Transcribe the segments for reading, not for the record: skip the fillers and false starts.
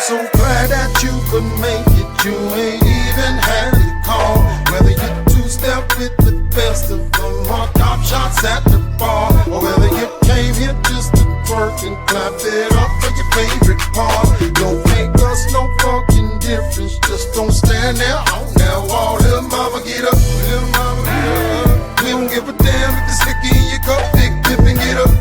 So glad that you could make it. You ain't even had to call. Whether you two-step with the best of them or top shots at the bar, or whether you came here just to twerk and clap it up for your favorite part. Don't make us no fucking difference. Just don't stand there on that wall. Little mama, get up. Little mama, get up. We don't give a damn if it's liquor in your cup. Big dip and get up.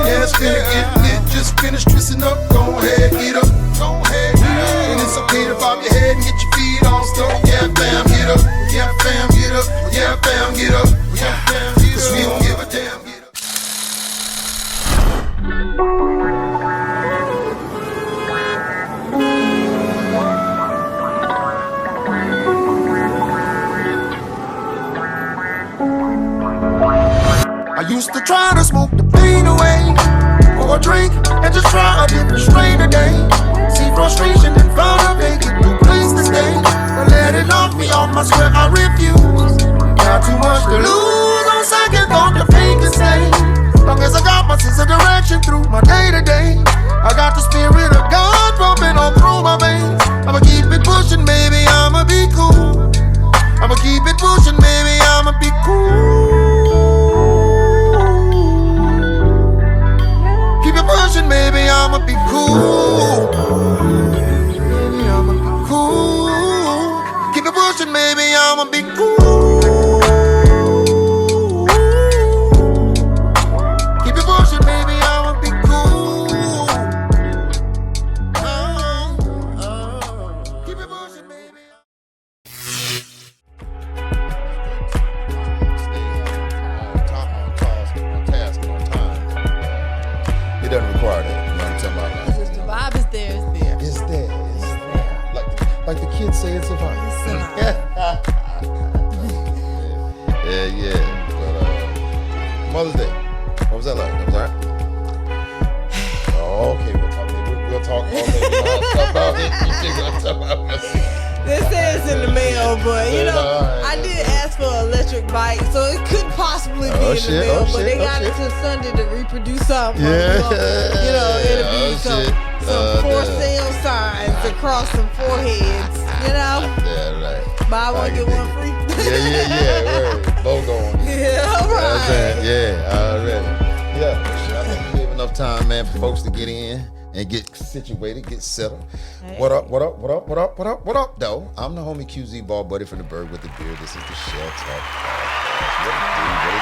Yeah, it's finna get lit. Just finish twisting up. Go ahead, get up. Go ahead, get up. And it's okay to bob your head and get your feet on stuff. Yeah, fam, get up. Yeah, fam, get up. Yeah, fam, get up. Yeah, fam, get up. 'Cause we don't give a damn. Get up. I used to try to smoke the pain away, or drink and just try a different strain a day. See frustration and found a vacant new place to stay. But let it knock me off, I swear I refuse. Got too much to lose, on second thought the pain can stay. Long as I got my sense of direction through my day to day. I got the spirit of God pumping all through my veins. I'ma keep it pushing, baby, I'ma be cool. I'ma keep it pushing, baby, I'ma be cool. Keep it pushing, baby, I'ma be cool. Baby, I'ma be cool. Keep it pushing, baby, I'ma be cool. Keep it pushing, baby, I'ma be cool. Keep it pushing, baby. It doesn't require that. You know what I'm talking about? It's just the vibe is there, it's there. It's there. It's there. Like the kids say, it's a vibe. It's a vibe. Yeah. But Mother's Day, what was that like? That was all right? Oh, okay, we'll talk all day. About it. You think I'm talking about? They say it's in the mail, but you know, I did ask for an electric bike, so it could possibly be in the mail, but they got until Sunday to reproduce something. Yeah. You know, it'll be some for sale signs across some foreheads, you know? Yeah, right. Buy one, get one free. Yeah. Both on. Yeah, all right. Yeah, already. Yeah, I think we have enough time, man, for folks to get in and get situated, get settled. Hey. What up, though? I'm the homie QZ Ball Buddy from the Bird with the Beard. This is the Shelltalk. What it do?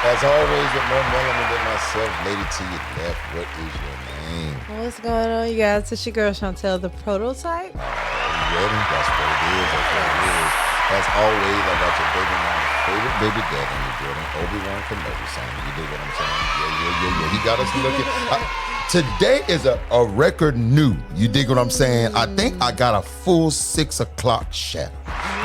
As always, with more melanin than myself, lady to your left, what is your name? What's going on, you guys? It's your girl, Chantel, the prototype. Ready? That's what it is. As always, I got your baby mama, favorite baby dad in the building, Obi-Wan Kenobi song. You dig what I'm saying? Yeah. He got us looking. Today is a record new. You dig what I'm saying? I think I got a full 6 o'clock shadow.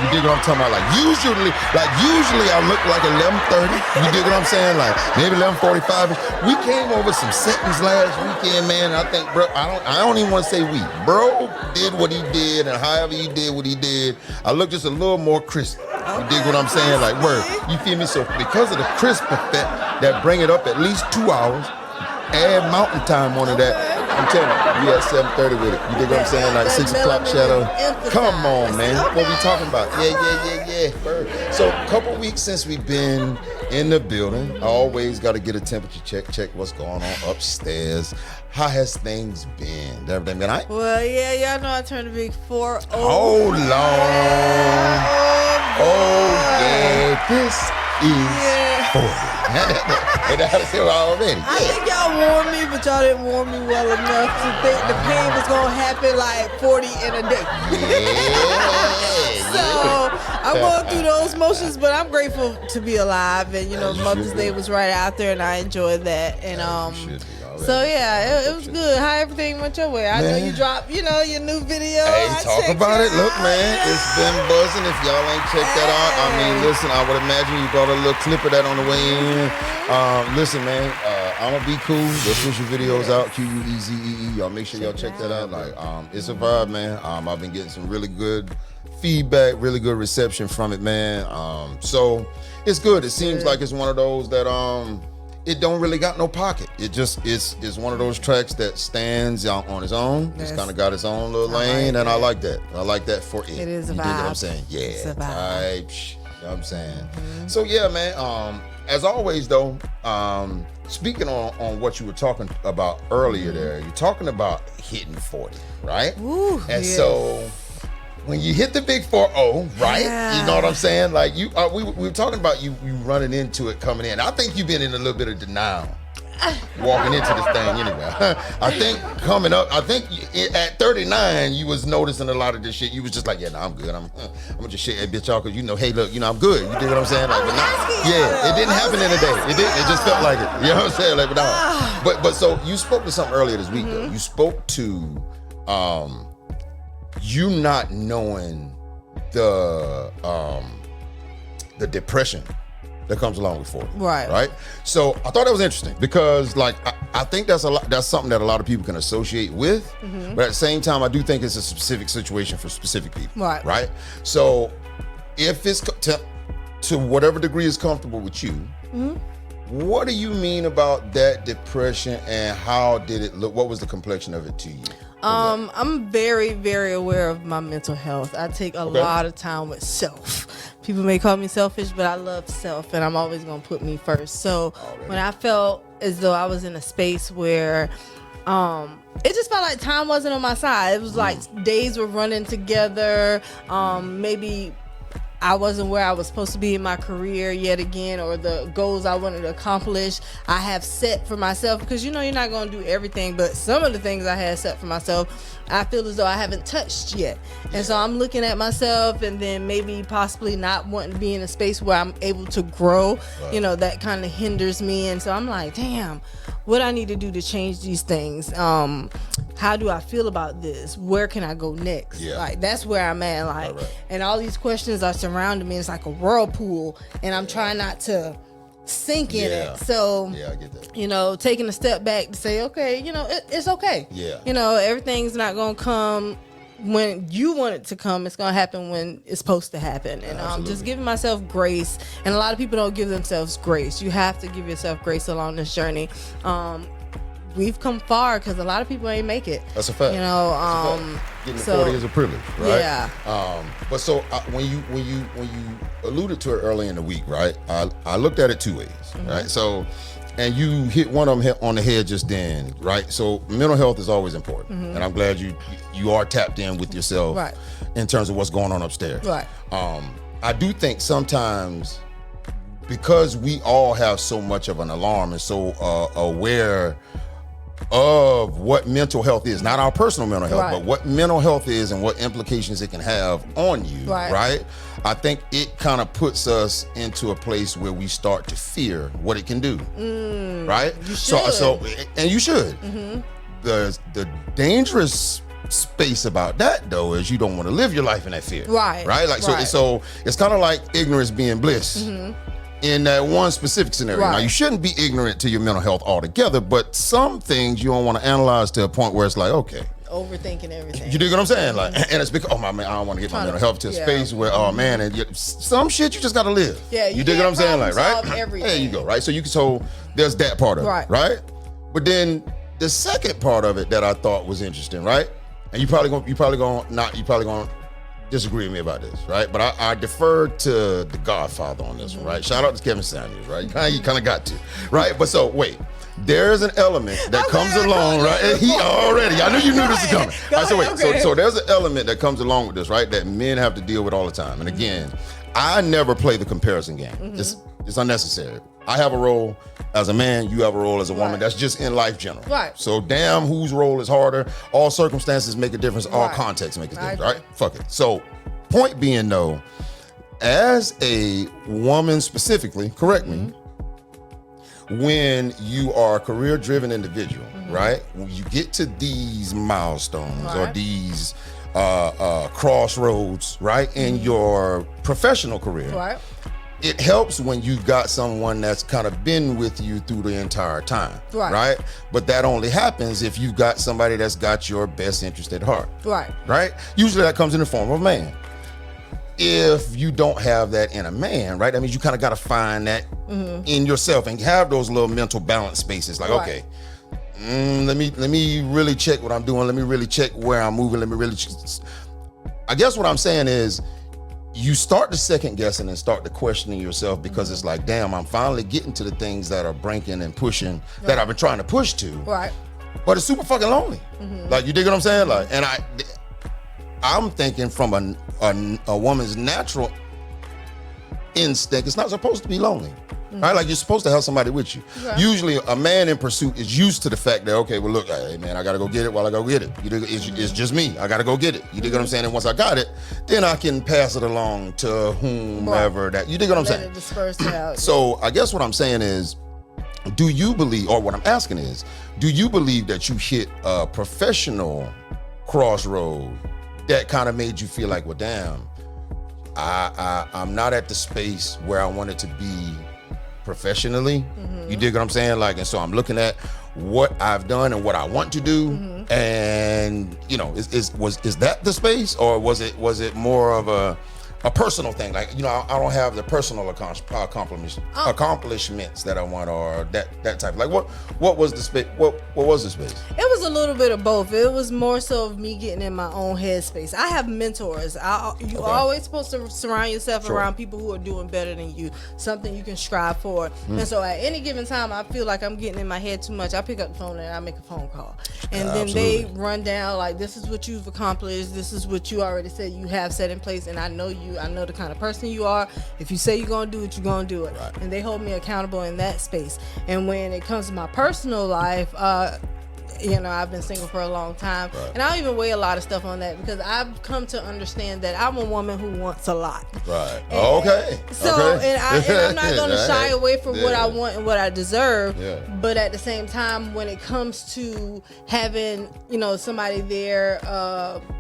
You dig what I'm talking about? Like usually I look like 11:30. You dig what I'm saying? Like maybe 11:45. We came over some settings last weekend, man. I think, bro, I don't even want to say we. Bro did what he did, and however he did what he did, I look just a little more crisp. You dig what I'm saying? Like word. You feel me? So because of the crisp effect that bring it up at least 2 hours, add mountain time onto that. I'm telling you, we at 7:30 with it. You dig what I'm saying? Like 6 o'clock shadow. Come on, man. What we talking about? Yeah. Bird. So a couple weeks since we've been in the building, I always got to get a temperature check what's going on upstairs. How has things been? Everything been all right? Well, yeah, y'all know I turned a big 4-0. Hold on. Yeah. This is 40. And that's it already. I think y'all warned me, but y'all didn't warn me well enough to think the pain was gonna happen like 40 in a day. So I'm going through those motions, but I'm grateful to be alive. And you know, Mother's Day was right out there, and I enjoyed that. And so yeah, it was good. How everything went your way? I know you dropped, your new video. Hey, talk about it. Look, man, it's been buzzing. If y'all ain't checked that out, I mean, listen, I would imagine you brought a little clip of that on the way in. Listen, man, I'ma be cool. The official video's out, QUEZEE. Y'all make sure y'all check that out. Like, it's a vibe, man. I've been getting some really good feedback, really good reception from it, man. So it's good. It seems like it's one of those that it don't really got no pocket. It just is one of those tracks that stands on its own. It's kind of got its own little lane, and I like that. I like that for it. It is a vibe. You dig what I'm saying? Yeah. It's a vibe. You know what I'm saying? So yeah, man. As always though, speaking on what you were talking about earlier there, you're talking about hitting 40, right? Ooh, and so when you hit the big 40, right? Yeah. You know what I'm saying? Like we were talking about you running into it coming in. I think you've been in a little bit of denial walking into this thing anyway. I think coming up, at 39, you was noticing a lot of this shit. You was just like, yeah, no, I'm good. I'm gonna just shake that bitch off because hey, look, I'm good. You dig what I'm saying? Like, but it didn't happen in a day. It didn't. It just felt like it. You know what I'm saying? Like, but so you spoke to something earlier this week though. You spoke to you not knowing the depression that comes along with 40. Right. So I thought that was interesting because like I think that's something that a lot of people can associate with, but at the same time I do think it's a specific situation for specific people. Right. So if it's to whatever degree is comfortable with you, what do you mean about that depression and how did it look? What was the complexion of it to you? I'm very, very aware of my mental health. I take a lot of time with self. People may call me selfish, but I love self, and I'm always going to put me first. So when I felt as though I was in a space where it just felt like time wasn't on my side. It was like days were running together. Maybe I wasn't where I was supposed to be in my career yet again, or the goals I wanted to accomplish I have set for myself, because you're not going to do everything, but some of the things I had set for myself I feel as though I haven't touched yet. And so I'm looking at myself and then maybe possibly not wanting to be in a space where I'm able to grow. That kind of hinders me. And so I'm like, damn, what I need to do to change these things. How do I feel about this? Where can I go next? Like, that's where I'm at. Like, and all these questions are surrounding me. It's like a whirlpool, and I'm trying not to sink in it. So I get that. Taking a step back to say, okay, it's okay. Everything's not gonna come when you want it to come. It's gonna happen when it's supposed to happen. And just giving myself grace. And a lot of people don't give themselves grace. You have to give yourself grace along this journey. We've come far because a lot of people ain't make it. That's a fact. Getting to 40 is a privilege, right? Yeah. But so when you alluded to it early in the week, right? I looked at it two ways, right? So, and you hit one of them on the head just then, right? So mental health is always important, and I'm glad you are tapped in with yourself, in terms of what's going on upstairs. Right. I do think sometimes because we all have so much of an alarm and so aware of what mental health is, not our personal mental health, but what mental health is and what implications it can have on you, right? I think it kind of puts us into a place where we start to fear what it can do, right? You should. So and you should. The dangerous space about that though is you don't want to live your life in that fear, right? Like so it's kind of like ignorance being bliss. In that one specific scenario. Now, you shouldn't be ignorant to your mental health altogether, but some things you don't want to analyze to a point where it's like, okay. Overthinking everything. You dig what I'm saying? Like, and it's because, I don't want to get my mental health to a space where, and some shit you just got to live. Yeah, you dig what I'm saying? Like, right? Everything. There you go, right? So there's that part of it, right? But then the second part of it that I thought was interesting, right? And you probably gonna disagree with me about this, right? But I defer to the Godfather on this one, right? Shout out to Kevin Samuels, right? You kind of got to, right? But so wait, there's an element that comes along, right? And I knew you knew this was coming. So there's an element that comes along with this, right? That men have to deal with all the time. And again, I never play the comparison game. It's unnecessary. I have a role as a man, you have a role as a woman. That's just in life general. So damn whose role is harder. All circumstances make a difference. All context make a difference, right? Fuck it. So point being though, as a woman specifically, correct me, when you are a career-driven individual, right? When you get to these milestones or these crossroads, right, in your professional career, it helps when you've got someone that's kind of been with you through the entire time, right? But that only happens if you've got somebody that's got your best interest at heart, right? Usually that comes in the form of a man. if you don't have that in a man, right? That means you kind of got to find that in yourself and have those little mental balance spaces. Like, okay, let me really check what I'm doing. Let me really check where I'm moving. Let me really. I guess what I'm saying is, you start to second guessing and start to questioning yourself because it's like, damn, I'm finally getting to the things that are breaking and pushing that I've been trying to push to. Right. But it's super fucking lonely. Like, you dig what I'm saying? Like, and I'm thinking from a woman's natural instinct, it's not supposed to be lonely. Right? Like, you're supposed to have somebody with you. Right. Usually a man in pursuit is used to the fact that, okay, well, look, hey man, I gotta go get it while I go get it. It's just me. I gotta go get it. You dig what I'm saying? And once I got it, then I can pass it along to whomever that. You dig what I'm saying? It disperse out. So I guess what I'm saying is, do you believe, or what I'm asking is, do you believe that you hit a professional crossroad that kind of made you feel like, well, damn, I'm not at the space where I wanted to be professionally? You dig what I'm saying? Like, and so I'm looking at what I've done and what I want to do, and you know, is that the space, or was it more of a personal thing? Like, you know, I don't have the personal accomplishments that I want, or that type. Like, what was the space? What was the space? It was a little bit of both. It was more so of me getting in my own headspace. I have mentors. You always supposed to surround yourself around people who are doing better than you, something you can strive for. And so at any given time, I feel like I'm getting in my head too much, I pick up the phone and I make a phone call, and then they run down like, this is what you've accomplished, this is what you already said you have set in place, and I know the kind of person you are. If you say you're gonna do it, you're gonna do it. Right. And they hold me accountable in that space. And when it comes to my personal life, you know, I've been single for a long time, and I don't even weigh a lot of stuff on that, because I've come to understand that I'm a woman who wants a lot. Right. So, and I'm not going to shy away from what I want and what I deserve. Yeah. But at the same time, when it comes to having, you know, somebody there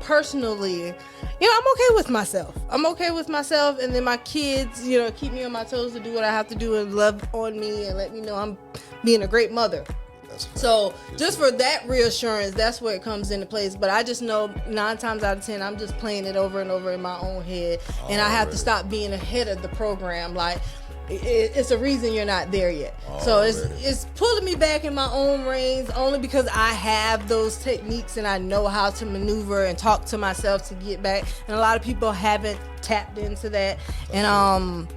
personally, you know, I'm okay with myself. And then my kids, you know, keep me on my toes to do what I have to do and love on me and let me know I'm being a great mother. So just for that reassurance, that's where it comes into place. But I just know 9 times out of 10, I'm just playing it over and over in my own head. And I have to stop being ahead of the program. Like, it's a reason you're not there yet. So it's pulling me back in my own reins, only because I have those techniques and I know how to maneuver and talk to myself to get back. And a lot of people haven't tapped into that. And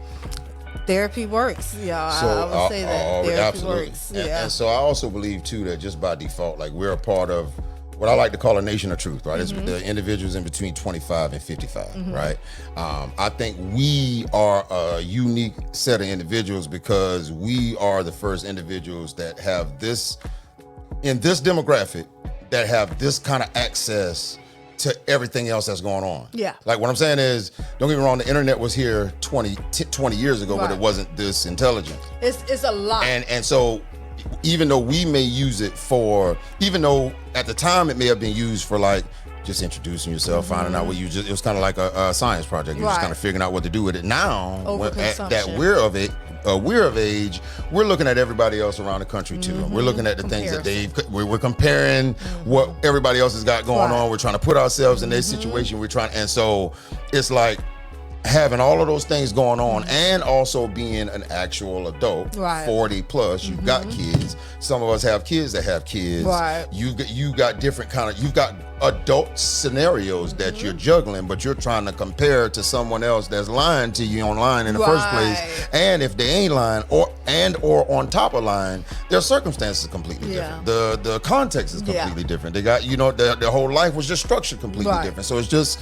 therapy works, y'all. So I would say that therapy absolutely works. And so I also believe too that just by default, like, we're a part of what I like to call a nation of truth, right? It's the individuals in between 25 and 55, right? I think we are a unique set of individuals because we are the first individuals that have this, in this demographic, that have this kind of access to everything else that's going on. Yeah. Like, what I'm saying is, don't get me wrong, the internet was here 20 years ago, but it wasn't this intelligent. It's a lot. And so, even though we may use it for, even though at the time it may have been used for, like, just introducing yourself, finding out what it was kind of like a science project. You're just kind of figuring out what to do with it. Now, that we're of age, we're looking at everybody else around the country too. We're looking at the things that we're comparing what everybody else has got going on. We're trying to put ourselves in their situation. And so it's like having all of those things going on and also being an actual adult, 40 plus, you've got kids. Some of us have kids that have kids. Right. You got different you've got adult scenarios that you're juggling, but you're trying to compare to someone else that's lying to you online in the first place. And if they ain't lying or on top of lying, their circumstances are completely different. The context is completely different. They got, you know, their whole life was just structured completely different. So it's just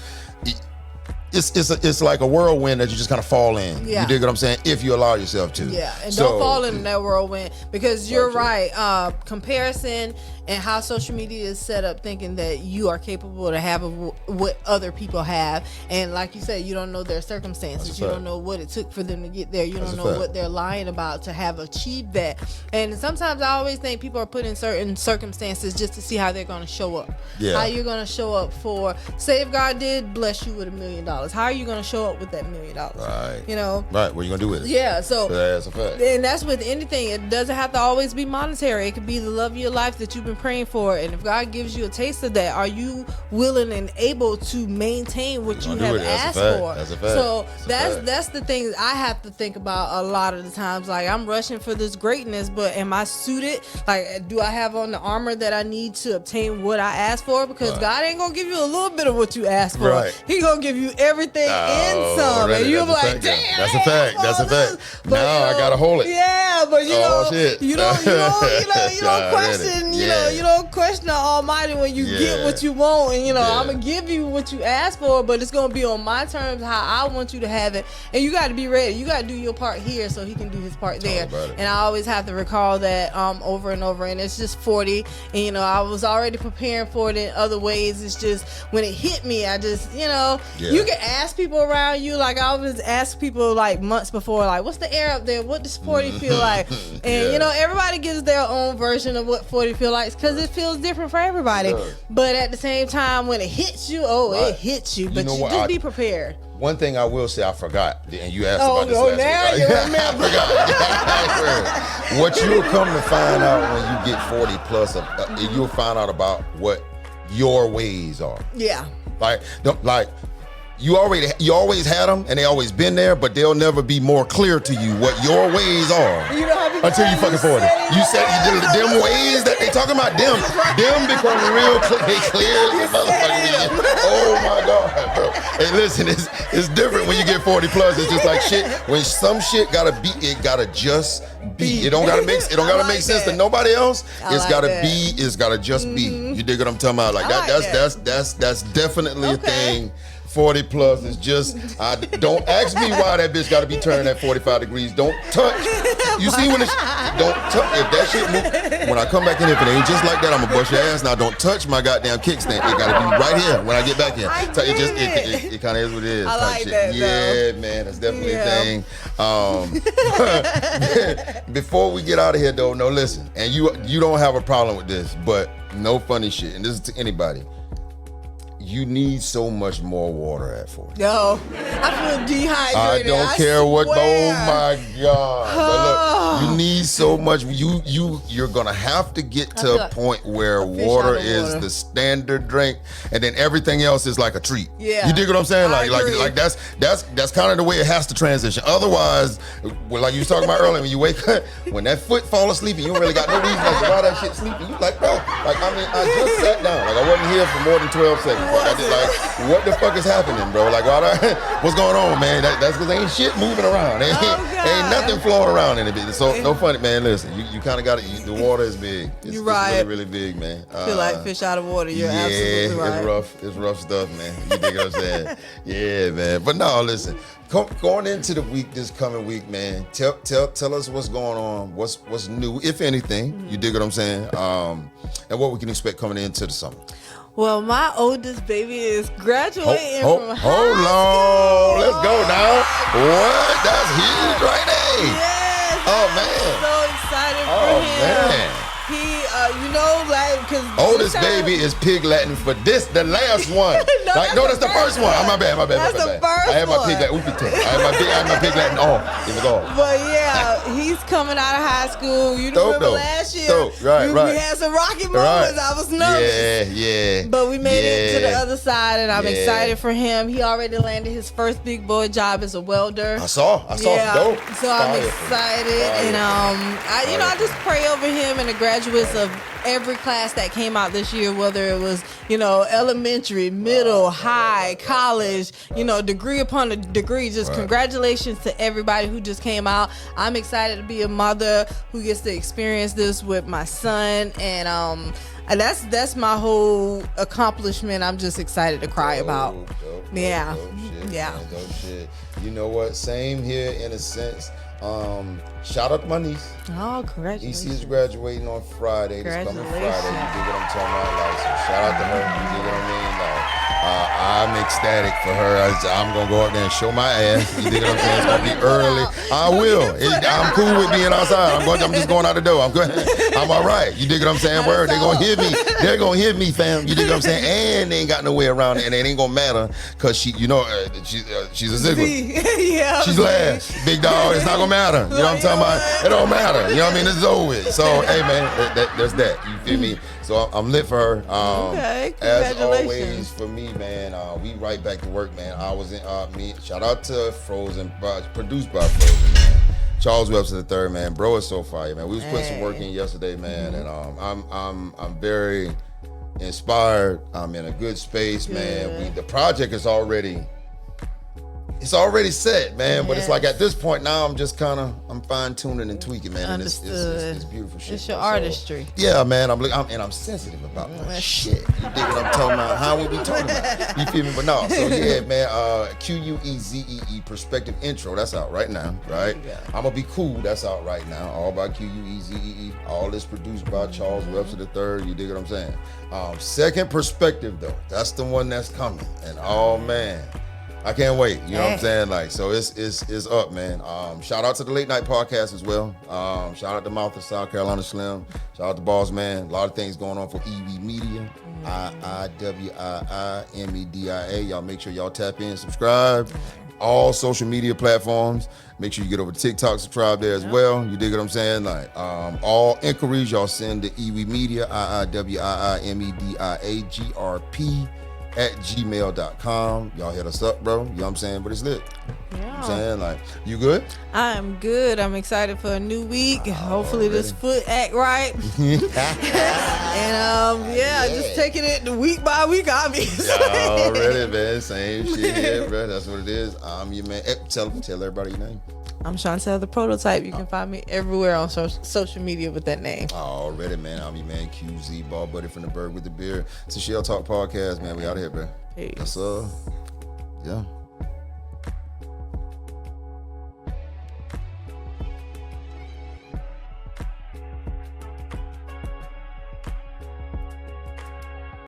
it's like a whirlwind that you just kind of fall in. You dig what I'm saying? If you allow yourself to. Yeah, and don't fall in that whirlwind, because you're right. Comparison and how social media is set up, thinking that you are capable to have what other people have, and like you said, you don't know their circumstances. You don't know what it took for them to get there. You don't know what they're lying about to have achieved that. And sometimes I always think people are put in certain circumstances just to see how they're going to show up. How you're going to show up for, say if God did bless you with $1 million, How are you going to show up with that $1 million? Right. You know? Right. What are you going to do with it? Yeah. So that's a fact. And that's with anything. It doesn't have to always be monetary. It could be the love of your life that you've been praying for. And if God gives you a taste of that, are you willing and able to maintain what you have asked for? That's a fact. So that's the thing I have to think about a lot of the times. Like, I'm rushing for this greatness, but am I suited? Like, do I have on the armor that I need to obtain what I asked for? Because God ain't gonna give you a little bit of what you asked for. Right. He gonna give you everything in some, and you'll be like, damn, that's a fact. That's a fact. But, now I gotta hold it. Yeah, but you don't question. You don't question the Almighty when you get what you want, and I'm gonna give you what you asked for, but it's gonna be on my terms, how I want you to have it, and you got to be ready. You got to do your part here so He can do His part there. And I always have to recall that over and over. And it's just 40, and I was already preparing for it in other ways. It's just when it hit me, I just you can ask people around you. Like, I always ask people like months before, like, what's the air up there? What does 40 feel like? And everybody gives their own version of what 40 feel like, because it feels different for everybody. But at the same time, when it hits you, it hits you. But just be prepared. One thing I will say, I forgot, and you asked about this last now week. You remember. I forgot. What you'll come to find out when you get 40 plus, you'll find out about what your ways are. Yeah. Like you always had them, and they always been there, but they'll never be more clear to you what your ways are until you fucking 40. You said them ways that they talking about, them become real clear as a motherfucker. Oh my God, bro. Hey, listen, it's different when you get 40 plus. It's just like shit. When some shit gotta be, it gotta just be. It don't gotta make sense to nobody else. It's gotta just be. You dig what I'm talking about? Like that's definitely a thing. 40 plus is just, don't ask me why that bitch got to be turning at 45 degrees. Don't touch. You see when don't touch. If that shit move, when I come back in, if it ain't just like that, I'm going to bust your ass. Now don't touch my goddamn kickstand. It got to be right here when I get back in. So it kind of is what it is. I like that, yeah, man, that's definitely a thing. Before we get out of here, though, no, listen, and you don't have a problem with this, but no funny shit, and this is to anybody. You need so much more water at 40. Yo, I feel dehydrated. I don't care what. Oh my God! But look, you need so much. You're gonna have to get to a point where water is the standard drink, and then everything else is like a treat. Yeah, you dig what I'm saying? Like that's kind of the way it has to transition. Otherwise, like you was talking about earlier, when you wake up, when that foot fall asleep, and you don't really got no reason to why that shit sleeping. You like, bro, like I just sat down. Like I wasn't here for more than 12 seconds. I did, like, what the fuck is happening, bro? Like, what's going on, man? That's because ain't shit moving around. Ain't nothing flowing around in it. So no funny, man. Listen, you kind of got it. The water is big. It's really, really big, man. Feel like fish out of water. You're absolutely right. It's rough. It's rough stuff, man. You dig what I'm saying? Yeah, man. But no, listen. Going into the week, this coming week, man. Tell us what's going on. What's new, if anything. Mm-hmm. You dig what I'm saying? And what we can expect coming into the summer. Well, my oldest baby is graduating from high school. Hold on. Let's go now. What? That's huge right there. Yes. Oh, man. I'm so excited for him. Man. He, because oldest baby is Pig Latin for this, the last one. That's the first one. My bad. That's the first I had my Pig Latin. I had my Pig Latin off. It was off. But yeah, he's coming out of high school. You remember last year? We had some rocky moments. I was nervous. Yeah. But we made it to the other side, and I'm excited for him. He already landed his first big boy job as a welder. I saw. Dope. So I'm excited, and I just pray over him and the graduates of every class that came out this year, whether it was, elementary, middle, high, college, degree upon a degree. Just congratulations to everybody who just came out. I'm excited to be a mother who gets to experience this with my son, and that's my whole accomplishment. I'm just excited to cry about. Dope shit. You know what? Same here in a sense. Shout out to my niece. Oh, congratulations. EC is graduating on Friday. This coming Friday. You dig what I'm talking about? Like, so shout out to her. You dig what I mean? Like, I'm ecstatic for her. I'm gonna go out there and show my ass. You dig what I'm saying? It's gonna be early. I will. I'm cool with being outside. I'm just going out the door. I'm all right. You dig what I'm saying? Word. They're gonna hit me. They're gonna hit me, fam. You dig what I'm saying? And they ain't got no way around it, and it ain't gonna matter because she's a ziggler. Yeah. She's last, big dog. It's not gonna matter. You know what I'm talking about? It don't matter. You know what I mean? It's over with. So hey, man, there's that. You feel me? So I'm lit for her. Okay, as congratulations. always for me, man. We right back to work, man. I was in me. Shout out to Frozen, produced by Frozen, man. Charles Webster III, man. Bro is so fire, man. We was putting some work in yesterday, man, and I'm very inspired. I'm in a good space, man. The project is already. It's already set, man, but it's like at this point now I'm just I'm fine tuning and tweaking, man. Understood. And it's beautiful shit. It's your artistry. Yeah, man. I'm sensitive about my shit. You dig what I'm talking about? How we be talking about? You feel me? But no. So yeah, man. QUEZEE Perspective Intro. That's out right now, right? I'm gonna be cool. That's out right now. All by QUEZEE. All this produced by Charles Webster III. You dig what I'm saying? Second Perspective though. That's the one that's coming. And oh man. I can't wait. You know what I'm saying? Like, so it's up, man. Shout out to the Late Night Podcast as well. Shout out to Mouth of South Carolina Slim. Shout out to Boss Man. A lot of things going on for EV Media. IIWIIMEDIA. Y'all make sure y'all tap in, subscribe. All social media platforms. Make sure you get over to TikTok, subscribe there as well. You dig what I'm saying? Like, all inquiries, y'all send to EV Media, IIWIIMEDIAGRP @gmail.com. Y'all hit us up, bro. You know what I'm saying? But it's lit. You know what I'm saying? Like, you good? I'm good. I'm excited for a new week. Hopefully this foot act right. And just taking it week by week, obviously. Already, man. Same shit here, bro. That's what it is. I'm your man. Tell everybody your name. I'm Chantel the Prototype. You can find me everywhere on social media with that name. Already, man. I'm your man, QZ, Ball Buddy from the Bird with the Beer. It's a Shelltalk podcast, man. We out of here, bro. Peace. That's yeah.